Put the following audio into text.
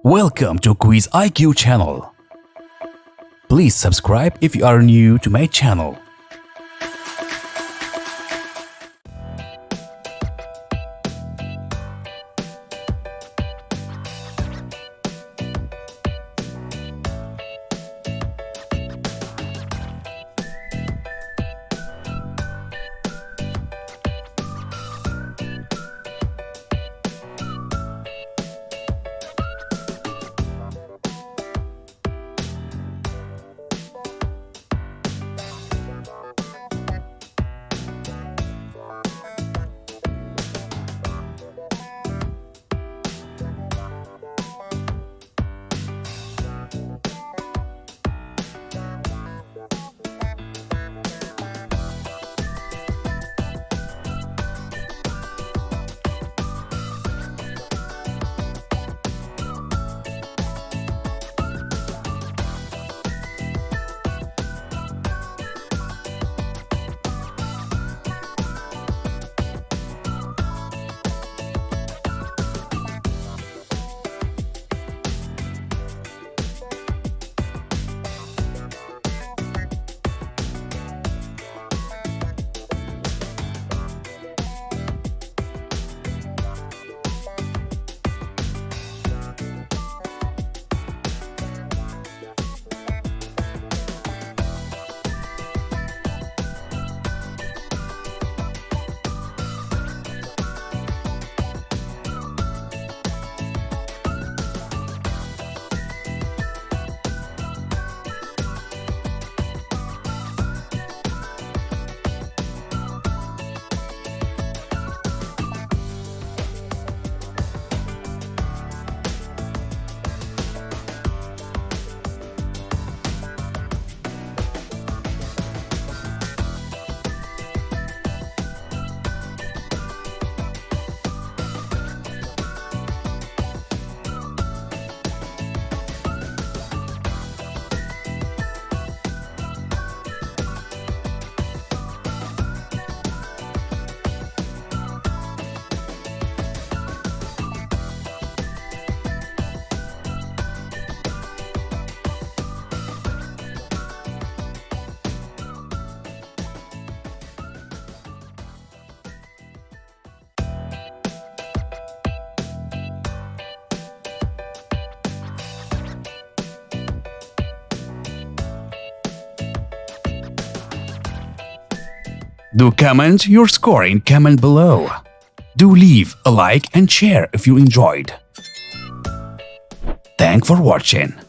Welcome to Quiz IQ channel. Please subscribe if you are new to my channel. Do comment your score in comment below. Do leave a like and share if you enjoyed. Thanks for watching.